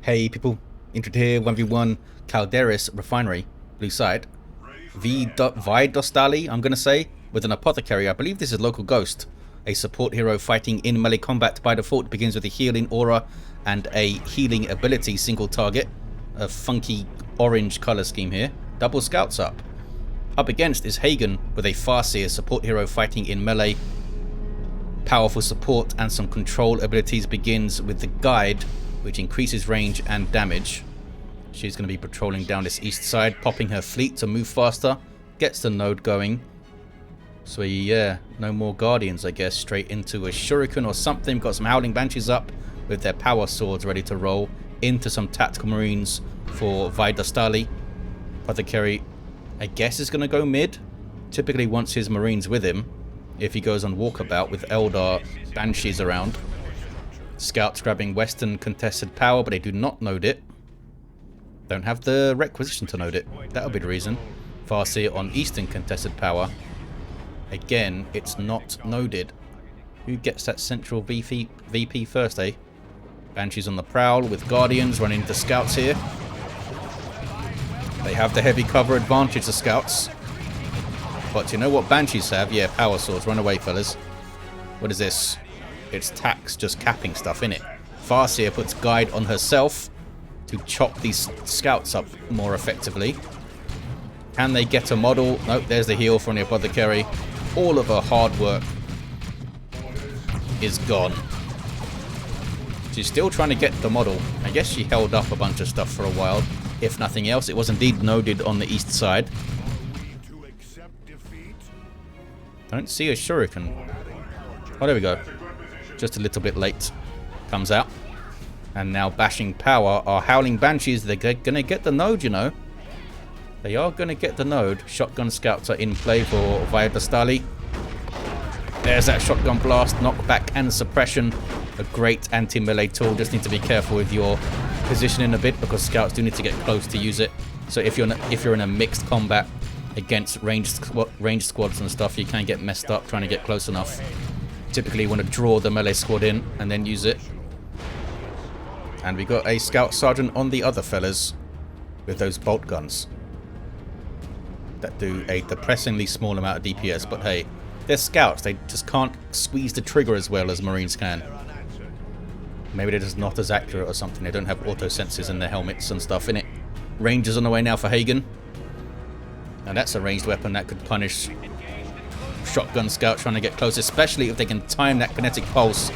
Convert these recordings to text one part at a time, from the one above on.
Hey people, Intrid here, 1v1, Calderis Refinery, blue side. VyDostali, I'm gonna say, with an Apothecary. I believe this is local ghost. A support hero fighting in melee combat by default begins with a healing aura and a healing ability single target. A funky orange color scheme here. Double scouts up. Up against is Hagen with a Farseer support hero fighting in melee. Powerful support and some control abilities. Begins with the guide, which increases range and damage. She's going to be patrolling down this east side, popping her fleet to move faster. Gets the node going. So yeah, no more guardians, I guess. Straight into a shuriken or something. Got some howling banshees up with their power swords ready to roll into some tactical marines for VyDostali. Apothecary, I guess, is going to go mid. Typically wants his marines with him if he goes on walkabout with Eldar banshees around. Scouts grabbing western contested power, but they do not node it. Don't have the requisition to node it. That'll be the reason. Farseer on eastern contested power. Again, it's not noded. Who gets that central VP first, eh? Banshees on the prowl with guardians running into scouts here. They have the heavy cover advantage, the scouts. But you know what banshees have? Yeah, power swords. Run away, fellas. What is this? It's tax, just capping stuff, innit? Farseer puts guide on herself to chop these scouts up more effectively. Can they get a model? Nope, there's the heal from the Apothecary. All of her hard work is gone. She's still trying to get the model. I guess she held up a bunch of stuff for a while. If nothing else, it was indeed noded on the east side. Don't see a shuriken. Oh, there we go. Just a little bit late. Comes out. And now bashing power are howling banshees. They're going to get the node, you know. They are going to get the node. Shotgun scouts are in play for VyDostali. There's that shotgun blast, knockback and suppression. A great anti-melee tool. Just need to be careful with your positioning a bit because scouts do need to get close to use it. So if you're in a mixed combat against ranged squads and stuff, you can get messed up trying to get close enough. Typically you want to draw the melee squad in and then use it. And we got a scout sergeant on the other fellas with those bolt guns that do a depressingly small amount of DPS, but hey, they're scouts. They just can't squeeze the trigger as well as marines can. Maybe they're just not as accurate or something. They don't have auto sensors in their helmets and stuff in it. Rangers on the way now for Hagen. And that's a ranged weapon that could punish shotgun scout trying to get close, especially if they can time that kinetic pulse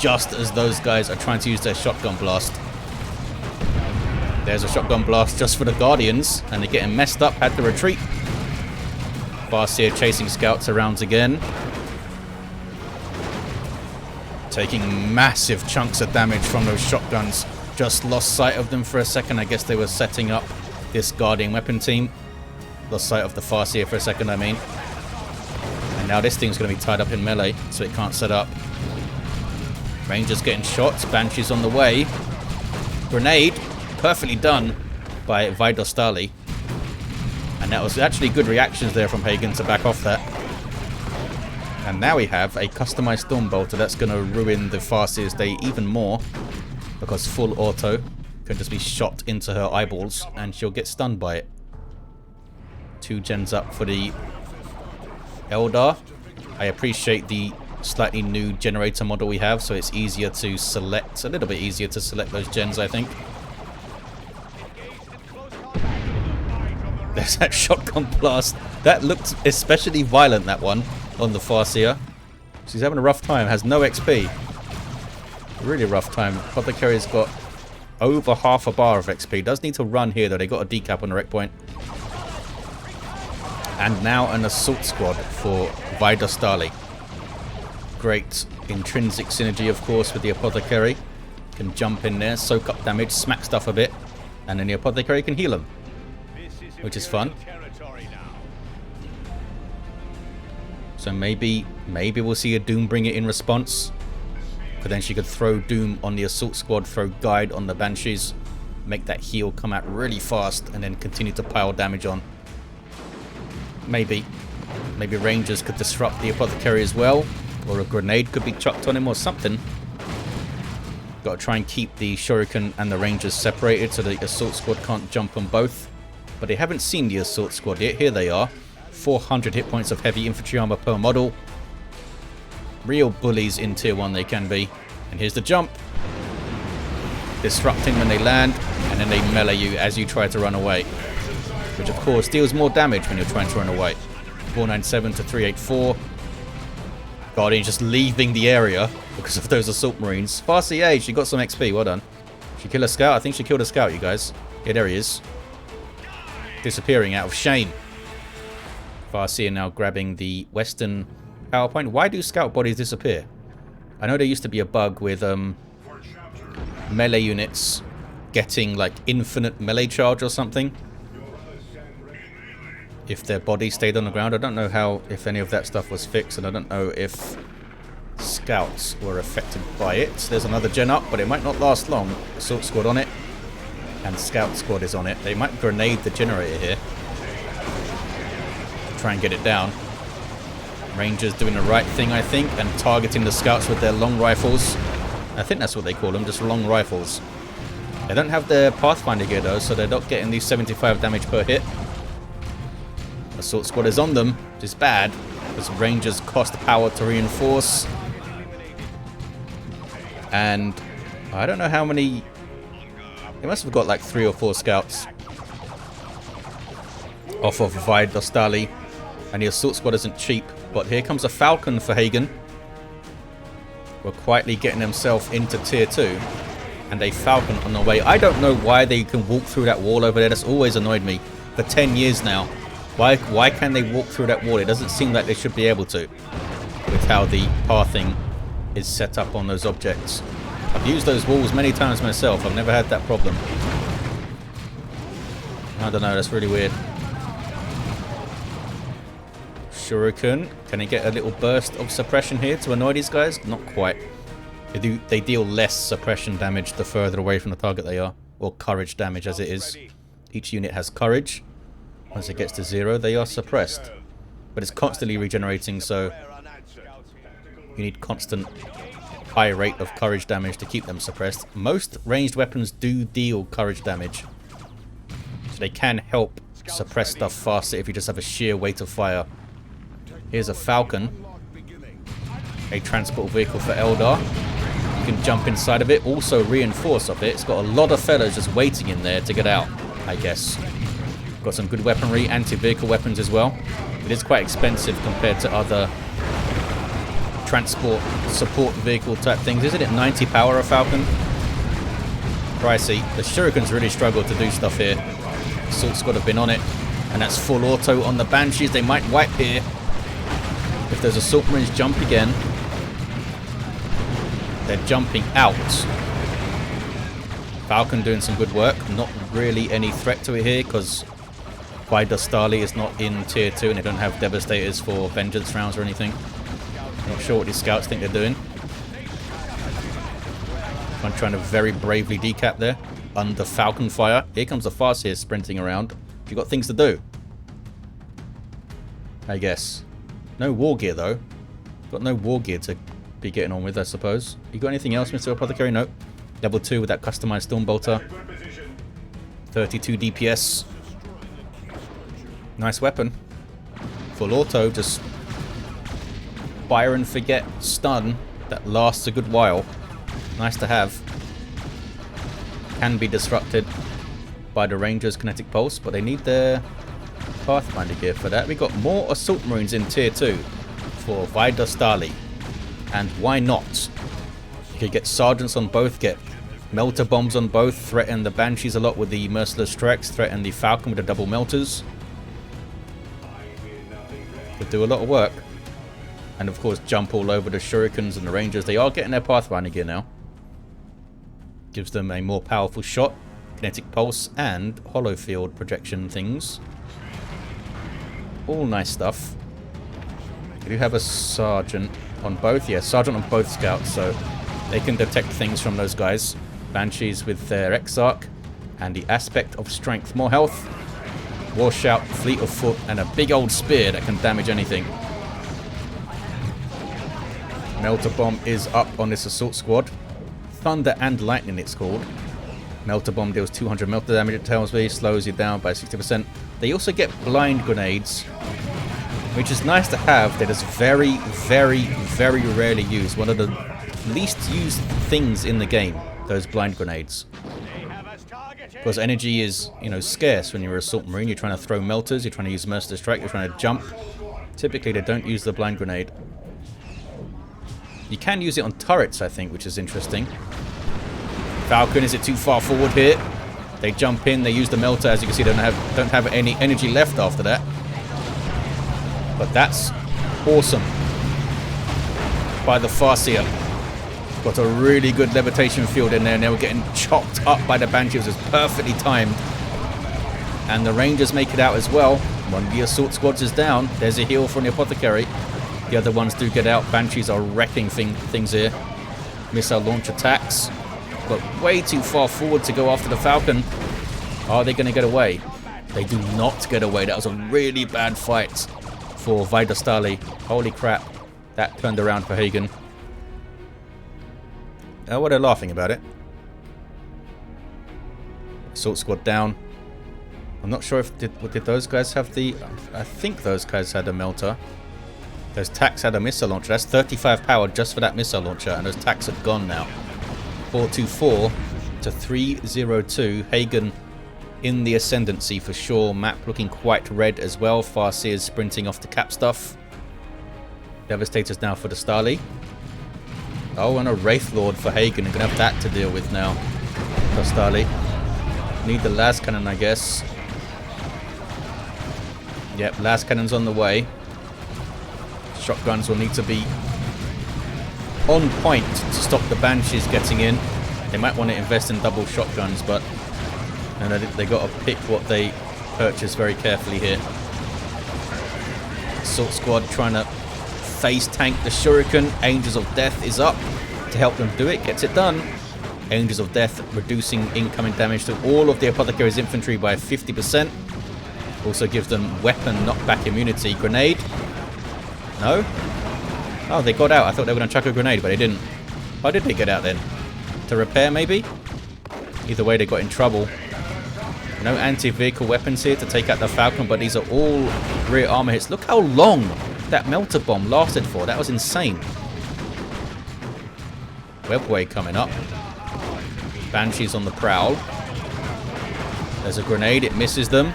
just as those guys are trying to use their shotgun blast. There's a shotgun blast just for the guardians, and they're getting messed up, had to retreat. Farseer chasing scouts around again. Taking massive chunks of damage from those shotguns. Just lost sight of them for a second. I guess they were setting up this guardian weapon team. Lost sight of the Farseer for a second, I mean. And now this thing's going to be tied up in melee, so it can't set up. Rangers getting shots. Banshees on the way. Grenade. Perfectly done by VyDostali. And that was actually good reactions there from Hagen to back off that. And now we have a customized Stormbolter that's going to ruin the Farseer's day even more. Because full auto can just be shot into her eyeballs and she'll get stunned by it. 2 gens up for the Eldar. I appreciate the slightly new generator model we have, so it's easier to select, a little bit easier to select those gens, I think. There's that shotgun blast. That looked especially violent, that one, on the Farseer. She's having a rough time, has no XP. Really rough time. Apothecary's got over half a bar of XP. Does need to run here, though. They got a decap on the wreck point. And now an assault squad for VyDostali. Great intrinsic synergy, of course, with the Apothecary. Can jump in there, soak up damage, smack stuff a bit, and then the Apothecary can heal them, which is fun. So maybe we'll see a Doombringer in response. But then she could throw Doom on the assault squad, throw guide on the Banshees, make that heal come out really fast, and then continue to pile damage on. Maybe Rangers could disrupt the Apothecary as well. Or a grenade could be chucked on him or something. Got to try and keep the Shuriken and the Rangers separated so the Assault Squad can't jump on both. But they haven't seen the Assault Squad yet. Here they are. 400 hit points of heavy infantry armor per model. Real bullies in tier 1 they can be. And here's the jump. Disrupting when they land, and then they melee you as you try to run away. Which of course deals more damage when you're trying to run away. 497 to 384. Guardian just leaving the area because of those Assault Marines. Farseer, she got some XP, well done. She killed a scout? I think she killed a scout, you guys. Yeah, there he is. Disappearing out of shame. Farseer now grabbing the western power point. Why do scout bodies disappear? I know there used to be a bug with melee units getting like infinite melee charge or something if their body stayed on the ground. I don't know how, if any of that stuff was fixed, and I don't know if scouts were affected by it. There's another gen up, but it might not last long. Assault Squad on it, and Scout Squad is on it. They might grenade the generator here to try and get it down. Rangers doing the right thing, I think, and targeting the scouts with their long rifles. I think that's what they call them, just long rifles. They don't have their Pathfinder gear though, so they're not getting these 75 damage per hit. Assault Squad is on them, which is bad, because Rangers cost power to reinforce. And I don't know how many... They must have got like 3 or 4 scouts off of VyDostali. And the Assault Squad isn't cheap, but here comes a Falcon for Hagen. We're quietly getting themselves into tier 2. And a Falcon on the way. I don't know why they can walk through that wall over there. That's always annoyed me for 10 years now. Why can they walk through that wall? It doesn't seem like they should be able to, with how the pathing is set up on those objects. I've used those walls many times myself. I've never had that problem. I don't know, that's really weird. Shuriken, can he get a little burst of suppression here to annoy these guys? Not quite. They deal less suppression damage the further away from the target they are, or courage damage as it is. Each unit has courage. Once it gets to 0, they are suppressed. But it's constantly regenerating, so you need constant high rate of courage damage to keep them suppressed. Most ranged weapons do deal courage damage, so they can help suppress stuff faster if you just have a sheer weight of fire. Here's a Falcon, a transport vehicle for Eldar. You can jump inside of it, also reinforce of it. It's got a lot of fellows just waiting in there to get out, I guess. Got some good weaponry, anti-vehicle weapons as well. It is quite expensive compared to other transport support vehicle type things. Isn't it 90 power a Falcon? Pricey. The Shurikens really struggle to do stuff here. Assault Squad have been on it, and that's full auto on the Banshees. They might wipe here. If those Assault Marines jump again, they're jumping out. Falcon doing some good work. Not really any threat to it here because VyDostali is not in tier 2 and they don't have Devastators for vengeance rounds or anything. Not sure what these scouts think they're doing. I'm trying to very bravely decap there under Falcon fire. Here comes the Farseer sprinting around. You've got things to do, I guess. No war gear though. Got no war gear to be getting on with, I suppose. You got anything else, Mr. Apothecary? Nope. Level 2 with that customized Stormbolter. 32 DPS. Nice weapon. Full auto, just fire and forget stun that lasts a good while. Nice to have. Can be disrupted by the Rangers' Kinetic Pulse, but they need their Pathfinder gear for that. We got more Assault Marines in tier 2 for VyDostali. And why not? You could get Sergeants on both, get Melter Bombs on both, threaten the Banshees a lot with the Merciless Strikes, threaten the Falcon with the double Melters. Could do a lot of work. And of course jump all over the Shurikens and the Rangers. They are getting their Pathfinder gear now. Gives them a more powerful shot, Kinetic Pulse, and Hollow Field projection things. All nice stuff. We do have a Sergeant on both. Yeah, Sergeant on both Scouts, so they can detect things from those guys. Banshees with their Exarch and the Aspect of Strength. More health, War Shout, Fleet of Foot, and a big old spear that can damage anything. Melter Bomb is up on this Assault Squad. Thunder and Lightning, it's called. Melter Bomb deals 200 melter damage, it tells me, slows you down by 60%. They also get blind grenades, which is nice to have. They're just very, very, very rarely used. One of the least used things in the game, those blind grenades. Because energy is, you know, scarce when you're Assault Marine. You're trying to throw melters, you're trying to use Merciless Strike, you're trying to jump. Typically, they don't use the blind grenade. You can use it on turrets, I think, which is interesting. Falcon, is it too far forward here? They jump in, they use the melter. As you can see, don't have any energy left after that. But that's awesome by the Farseer. Got a really good levitation field in there, and they were getting chopped up by the Banshees. It was perfectly timed. And the Rangers make it out as well. One of the assault squads is down. There's a heal from the Apothecary. The other ones do get out. Banshees are wrecking things here. Missile launch attacks. But way too far forward to go after the Falcon. Are they going to get away? They do not get away. That was a really bad fight for VyDostali. Holy crap. That turned around for Hagen. Oh, well, they're laughing about it. Assault squad down. I'm not sure if did those guys have the... I think those guys had a melter. Those tacks had a missile launcher. That's 35 power just for that missile launcher, and those tacks are gone now. 424 to 302. Hagen in the ascendancy for sure. Map looking quite red as well. Farseer is sprinting off to cap stuff. Devastators now for Dostali. Oh, and a Wraithlord for Hagen. I'm going to have that to deal with now. Dostali. Need the las cannon, I guess. Yep, las cannon's on the way. Shotguns will need to be on point to stop the Banshees getting in. They might want to invest in double shotguns, but they got to pick what they purchase very carefully here. Assault squad trying to face tank the Shuriken. Angels of Death is up to help them do it. Gets it done. Angels of Death reducing incoming damage to all of the Apothecary's infantry by 50%. Also gives them weapon knockback immunity. Grenade. No? Oh, they got out. I thought they were going to chuck a grenade, but they didn't. How did they get out then? To repair, maybe? Either way, they got in trouble. No anti-vehicle weapons here to take out the Falcon, but these are all rear armor hits. Look how long that melter bomb lasted for. That was insane. Webway coming up. Banshees on the prowl. There's a grenade. It misses them.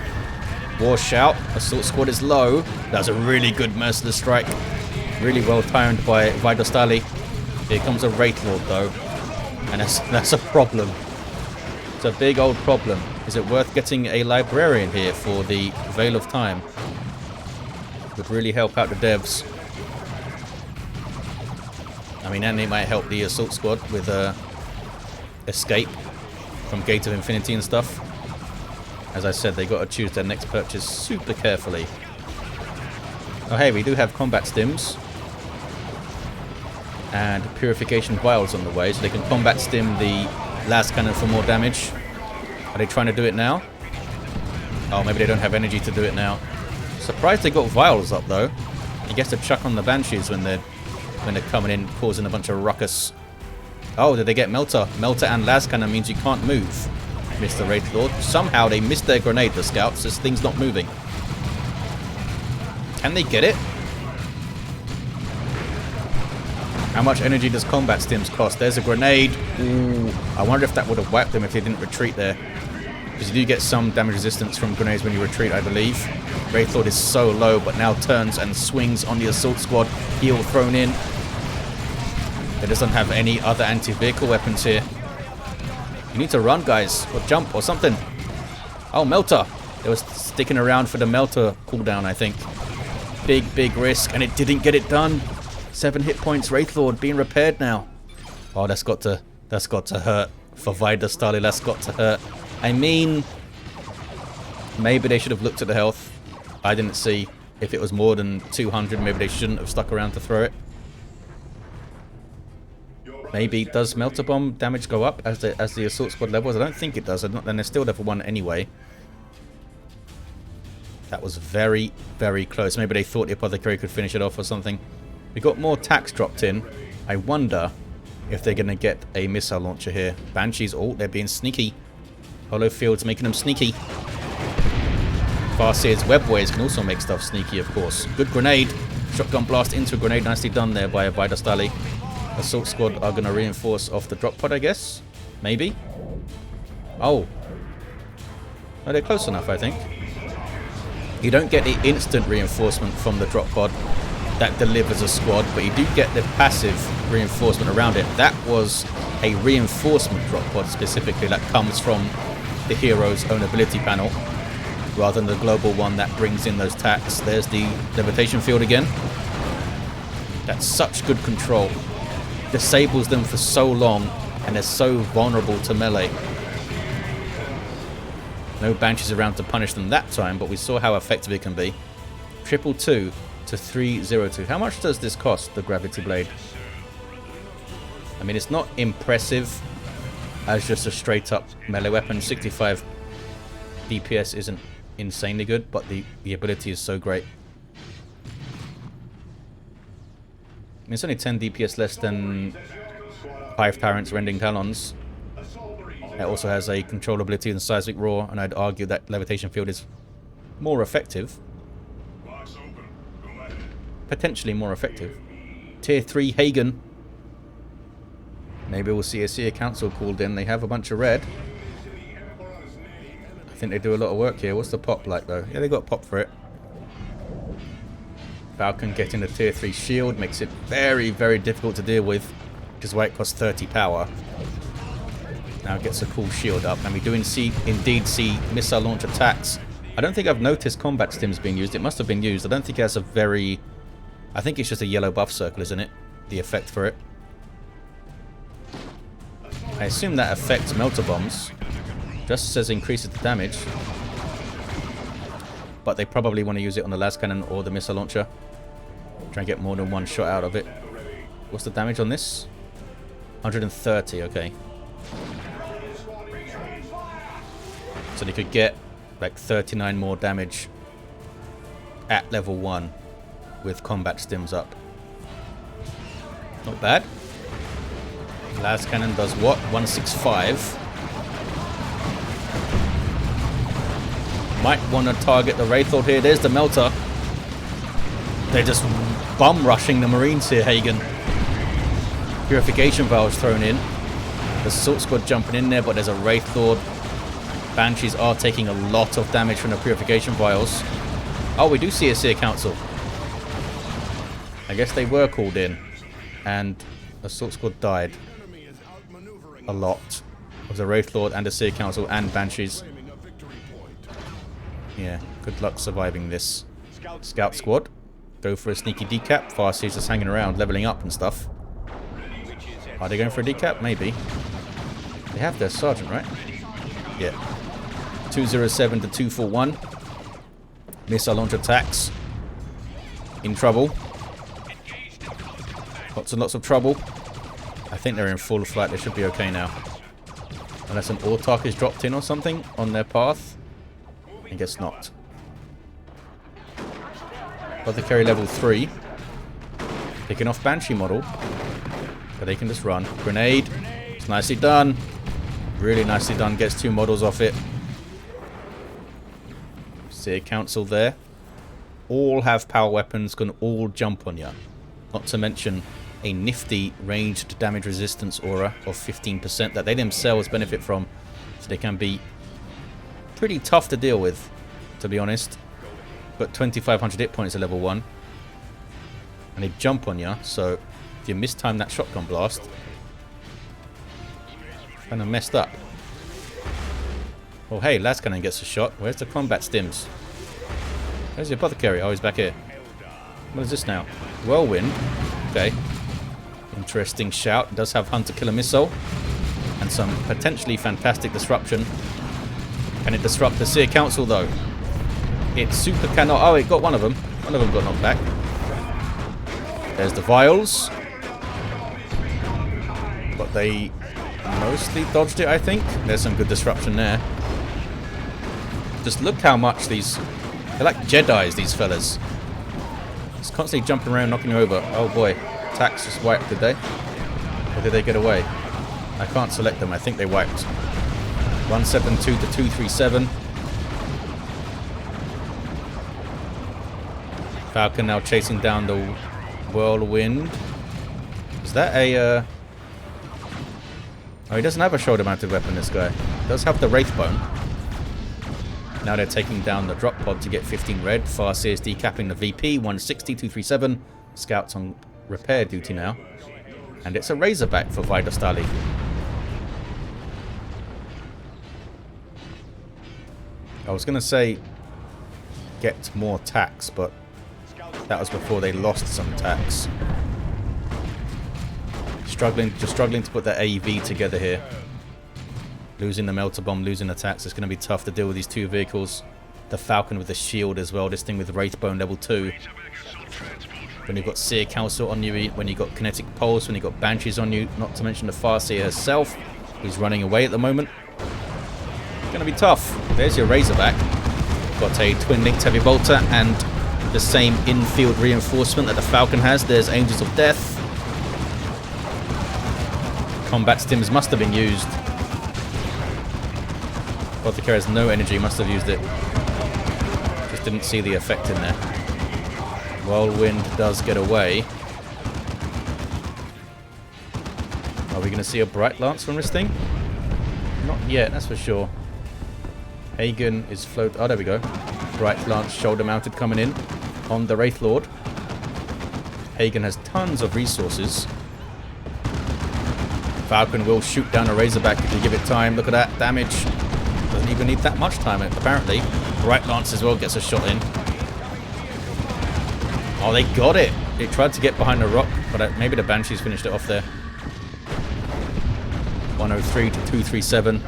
War shout. Assault squad is low. That's a really good merciless strike. Really well timed by VyDostali. Here comes a Wraithlord though. And that's a problem. It's a big old problem. Is it worth getting a librarian here for the Veil of Time? Would really help out the devs. I mean, and it might help the assault squad with escape from Gate of Infinity and stuff. As I said, they got to choose their next purchase super carefully. Oh hey, we do have combat stims. And purification vials on the way, so they can combat stim the las cannon for more damage. Are they trying to do it now? Oh, maybe they don't have energy to do it now. Surprised they got vials up though. I guess to chuck on the Banshees when they're coming in, causing a bunch of ruckus. Oh, did they get melter? Melter and las cannon means you can't move, Mr. Wraithlord. Somehow they missed their grenade, the scouts. This thing's not moving. Can they get it? How much energy does combat stims cost? There's a grenade. Ooh, I wonder if that would have wiped them if they didn't retreat there. Because you do get some damage resistance from grenades when you retreat, I believe. Wraithlord is so low, but now turns and swings on the assault squad. Heal thrown in. It doesn't have any other anti-vehicle weapons here. You need to run, guys, or jump or something. Oh, melter. They were sticking around for the melter cooldown, I think. Big risk, and it didn't get it done. 7 hit points. Wraithlord being repaired now. Oh, that's got to hurt for VyDostali. That's got to hurt. I mean, maybe they should have looked at the health. I didn't see if it was more than 200. Maybe they shouldn't have stuck around to throw it. Maybe does melter bomb damage go up as the assault squad levels? I don't think it does. Then they're still level 1 anyway. That was very, very close. Maybe they thought the Apothecary could finish it off or something. We got more tax dropped in. I wonder if they're going to get a missile launcher here. Banshees, oh, they're being sneaky. Hollow Field's making them sneaky. Farseer's Webways can also make stuff sneaky, of course. Good grenade. Shotgun blast into a grenade. Nicely done there by VyDostali. Assault squad are going to reinforce off the drop pod, I guess. Maybe. Oh. No, they're close enough, I think. You don't get the instant reinforcement from the drop pod that delivers a squad, but you do get the passive reinforcement around it. That was a reinforcement drop pod specifically that comes from the hero's own ability panel, rather than the global one that brings in those attacks. There's the Levitation field again. That's such good control. Disables them for so long, and they're so vulnerable to melee. No Banshees around to punish them that time, but we saw how effective it can be. 222 to 302. How much does this cost, the Gravity Blade? I mean, it's not impressive as just a straight up melee weapon. 65 DPS isn't insanely good, but the ability is so great. I mean, it's only 10 DPS less than Hive Tyrant's Rending Talons. It also has a control ability in Seismic Roar, and I'd argue that Levitation Field is more effective. Potentially more effective. Tier 3 Hagen. Maybe we'll see a Seer Council called in. They have a bunch of red. I think they do a lot of work here. What's the pop like, though? Yeah, they got pop for it. Falcon getting the Tier 3 shield makes it very, very difficult to deal with, which is why it costs 30 power. Now gets a cool shield up, and we do indeed see missile launch attacks. I don't think I've noticed combat stims being used. It must have been used. I don't think it has a very... I think it's just a yellow buff circle, isn't it? The effect for it. I assume that affects melter bombs. Just says increases the damage. But they probably want to use it on the las cannon or the missile launcher. Try and get more than one shot out of it. What's the damage on this? 130, okay. So they could get like 39 more damage at level 1 with combat stims up. Not bad. Las cannon does what? 165. Might want to target the Wraithlord here. There's the melter. They're just bum rushing the Marines here, Hagen. Purification valves thrown in. The Assault Squad jumping in there, but there's a Wraithlord. Banshees are taking a lot of damage from the Purification Vials. Oh, we do see a Seer Council. I guess they were called in. And Assault Squad died. A lot. It was a Wraithlord and a Seer Council and Banshees. Yeah, good luck surviving this. Scout Squad. Go for a sneaky decap. Farseer's just hanging around, leveling up and stuff. Are they going for a decap? Maybe. They have their sergeant, right? Yeah. 207 to 241. Missile launch attacks. In trouble. Lots and lots of trouble. I think they're in full flight. They should be okay now. Unless an Autarch is dropped in or something on their path. I guess not. Apothecary level 3. Picking off Banshee model. But they can just run. Grenade. It's nicely done. Really nicely done. Gets 2 models off it. Seer Council there. All have power weapons. Can all jump on you. Not to mention a nifty ranged damage resistance aura of 15% that they themselves benefit from. So they can be pretty tough to deal with, to be honest. But 2500 hit points at level 1. And they jump on you, so if you mistime that shotgun blast, kind of messed up. Oh hey, las cannon gets a shot. Where's the combat stims? Where's the Apothecary? Oh, he's back here. What is this now? Whirlwind. Okay. Interesting shout. It does have Hunter Killer Missile. And some potentially fantastic disruption. Can it disrupt the Seer Council though? It super cannot. Oh, it got one of them. One of them got knocked back. There's the vials. But they mostly dodged it, I think. There's some good disruption there. Just look how much these... They're like Jedis, these fellas. Just constantly jumping around, knocking you over. Oh boy. Attacks just wiped, did they? Or did they get away? I can't select them. I think they wiped. 172 to 237. Falcon now chasing down the whirlwind. Is that a... Oh, he doesn't have a shoulder-mounted weapon, this guy. He does have the Wraithbone. Now they're taking down the drop pod to get 15 red. Farseer is decapping the VP. 160, 237. Scouts on repair duty now. And it's a Razorback for VyDostali. I was going to say get more tax, but that was before they lost some tax. Just struggling to put that AEV together here. Losing the melter bomb, losing attacks. It's going to be tough to deal with these two vehicles. The Falcon with the shield as well. This thing with Wraithbone level 2. When you've got Seer Council on you, when you've got Kinetic Pulse, when you've got Banshees on you, not to mention the Farseer herself, who's running away at the moment. It's going to be tough. There's your Razorback. Got a twin-linked heavy bolter and the same infield reinforcement that the Falcon has. There's Angels of Death. Combat stims must have been used. Apothecary has no energy, must have used it. Just didn't see the effect in there. Whirlwind does get away. Are we going to see a Bright Lance from this thing? Not yet, that's for sure. Hagen is float. Oh, there we go. Bright Lance shoulder mounted coming in on the Wraithlord. Hagen has tons of resources. Falcon will shoot down a Razorback if you give it time. Look at that damage. Doesn't even need that much time, apparently. Bright Lance as well gets a shot in. Oh, they got it. It tried to get behind the rock, but maybe the Banshees finished it off there. 103 to 237.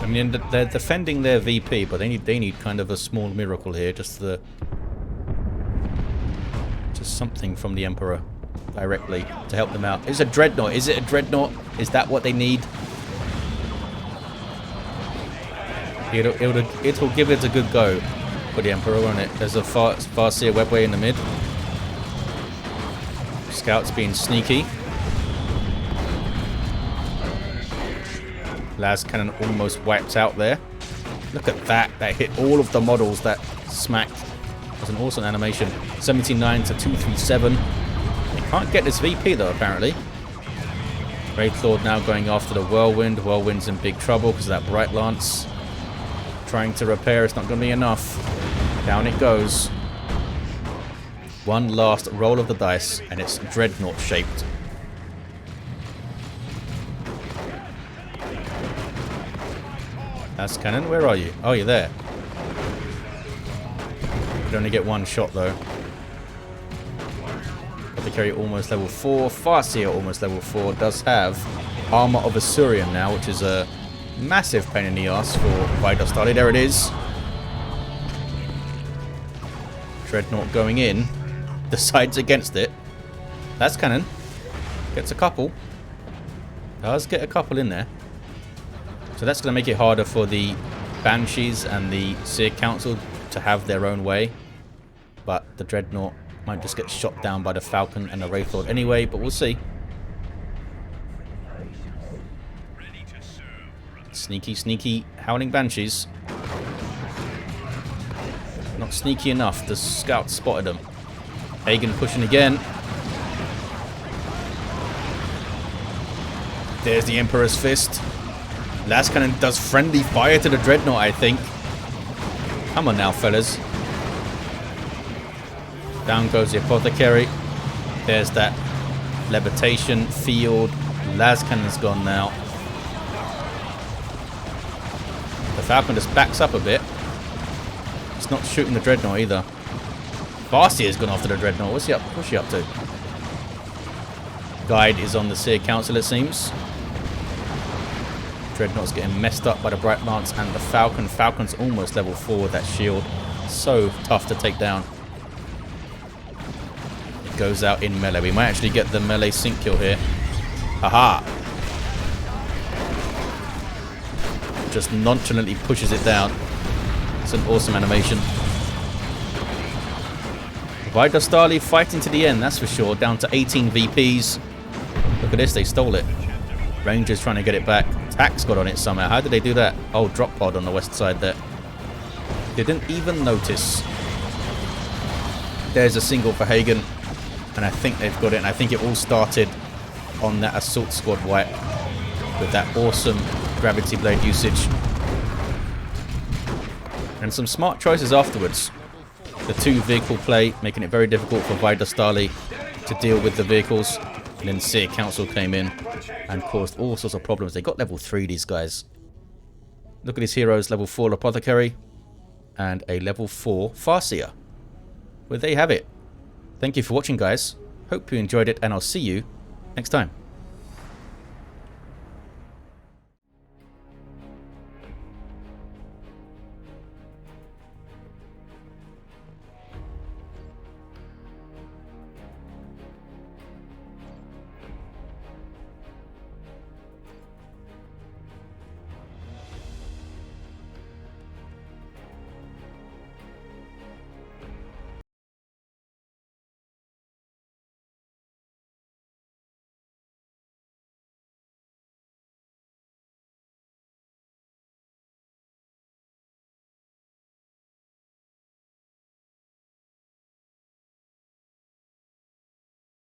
I mean, they're defending their VP, but they need kind of a small miracle here, just something from the Emperor directly to help them out. It's a Dreadnought. Is it a Dreadnought? Is that what they need? It'll give it a good go for the Emperor, won't it? There's a Farseer webway in the mid. Scouts being sneaky. Las Cannon almost wiped out there. Look at that. That hit all of the models. That smacked. That was an awesome animation. 79 to 237. They can't get this VP though, apparently. Wraithlord now going after the Whirlwind. Whirlwind's in big trouble because of that Bright Lance. Trying to repair. It's not going to be enough. Down it goes. One last roll of the dice, and it's Dreadnought shaped. That's Cannon. Where are you? Oh, you're there. Could only get one shot though. Apothecary almost level 4. Farseer almost level 4. Does have Armor of Assyrian now, which is a massive pain in the ass for VyDostali. There it is. Dreadnought going in. Decides against it. That's Cannon. Gets a couple. Does get a couple in there. So that's going to make it harder for the Banshees and the Seer Council to have their own way. But the Dreadnought might just get shot down by the Falcon and the Wraithlord anyway, but we'll see. Sneaky, sneaky Howling Banshees. Not sneaky enough. The Scouts spotted them. Hagen pushing again. There's the Emperor's Fist. Las Cannon does friendly fire to the Dreadnought, I think. Come on now, fellas. Down goes the Apothecary. There's that Levitation field. Las Cannon's gone now. The Falcon just backs up a bit. It's not shooting the Dreadnought either. Farseer's gone after the Dreadnought. What's she up to? Guide is on the Seer Council, it seems. Dreadnought's getting messed up by the Bright Lance and the Falcon. Falcon's almost level 4 with that shield. So tough to take down. It goes out in melee. We might actually get the melee sync kill here. Haha! Just nonchalantly pushes it down. It's an awesome animation. VyDostali fighting to the end, that's for sure. Down to 18 VPs. Look at this, they stole it. Rangers trying to get it back. Tax got on it somehow. How did they do that? Oh, drop pod on the west side there. Didn't even notice. There's a single for Hagen. And I think they've got it. And I think it all started on that assault squad wipe. With that awesome gravity blade usage. And some smart choices afterwards. The 2 vehicle play, making it very difficult for VyDostali to deal with the vehicles. And then Seer Council came in and caused all sorts of problems. They got level 3, these guys. Look at his heroes, level 4 Apothecary and a level 4 Farseer. Well, there you have it. Thank you for watching, guys. Hope you enjoyed it, and I'll see you next time.